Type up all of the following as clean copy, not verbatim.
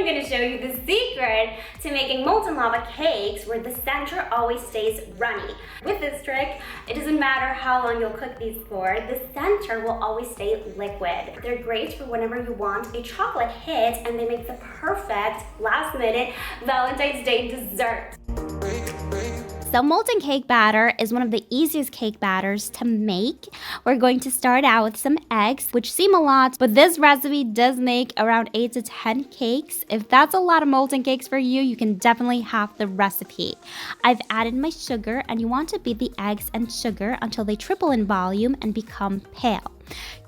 I'm going to show you the secret to making molten lava cakes where the center always stays runny. With this trick, it doesn't matter how long you'll cook these for, the center will always stay liquid. They're great for whenever you want a chocolate hit, and they make the perfect last-minute Valentine's Day dessert. So molten cake batter is one of the easiest cake batters to make. We're going to start out with some eggs, which seem a lot, but this recipe does make around 8 to 10 cakes. If that's a lot of molten cakes for you, you can definitely have the recipe. I've added my sugar, and you want to beat the eggs and sugar until they triple in volume and become pale.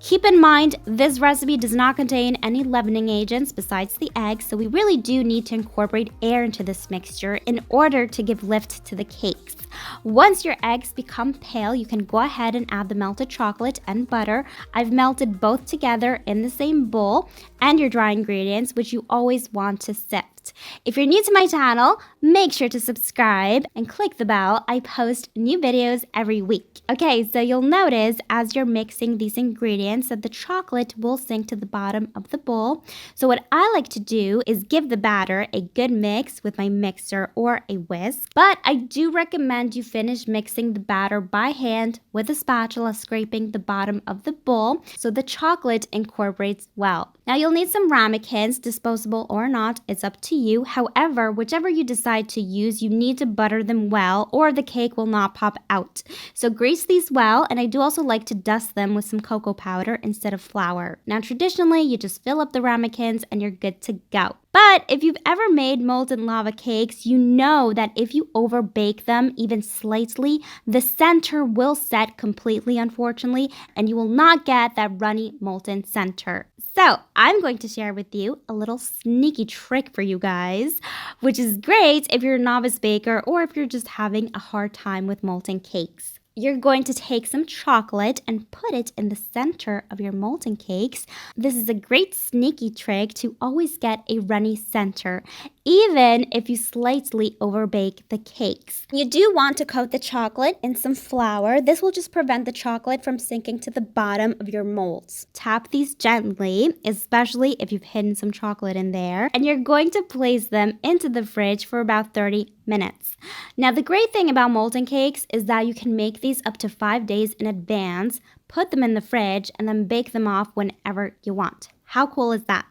Keep in mind, this recipe does not contain any leavening agents besides the eggs, so we really do need to incorporate air into this mixture in order to give lift to the cakes. Once your eggs become pale, you can go ahead and add the melted chocolate and butter. I've melted both together in the same bowl, and your dry ingredients, which you always want to sift. If you're new to my channel, make sure to subscribe and click the bell. I post new videos every week. Okay, so you'll notice as you're mixing these ingredients that the chocolate will sink to the bottom of the bowl. So what I like to do is give the batter a good mix with my mixer or a whisk. But I do recommend you finish mixing the batter by hand with a spatula, scraping the bottom of the bowl so the chocolate incorporates well. Now you'll need some ramekins, disposable or not, it's up to you. However, whichever you decide to use, you need to butter them well or the cake will not pop out. So grease these well, and I do also like to dust them with some cocoa powder instead of flour. Now traditionally, you just fill up the ramekins and you're good to go. But if you've ever made molten lava cakes, you know that if you overbake them even slightly, the center will set completely, unfortunately, and you will not get that runny molten center. So I'm going to share with you a little sneaky trick for you guys, which is great if you're a novice baker or if you're just having a hard time with molten cakes. You're going to take some chocolate and put it in the center of your molten cakes. This is a great sneaky trick to always get a runny center, even if you slightly overbake the cakes. You do want to coat the chocolate in some flour. This will just prevent the chocolate from sinking to the bottom of your molds. Tap these gently, especially if you've hidden some chocolate in there, and you're going to place them into the fridge for about 30 minutes. Now, the great thing about molten cakes is that you can make these up to 5 days in advance, put them in the fridge, and then bake them off whenever you want. How cool is that?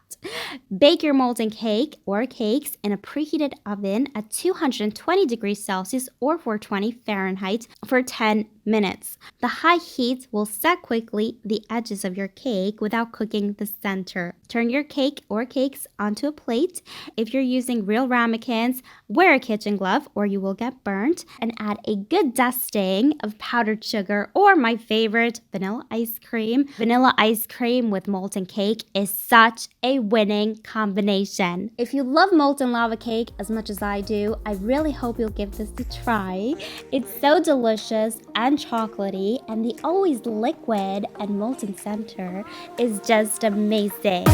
Bake your molten cake or cakes in a preheated oven at 220 degrees Celsius or 420 Fahrenheit for 10 minutes. The high heat will set quickly the edges of your cake without cooking the center. Turn your cake or cakes onto a plate. If you're using real ramekins, wear a kitchen glove or you will get burnt, and add a good dusting of powdered sugar or my favorite, vanilla ice cream. Vanilla ice cream with molten cake is such a winning combination. If you love molten lava cake as much as I do, I really hope you'll give this a try. It's so delicious and chocolatey, and the always liquid and molten center is just amazing.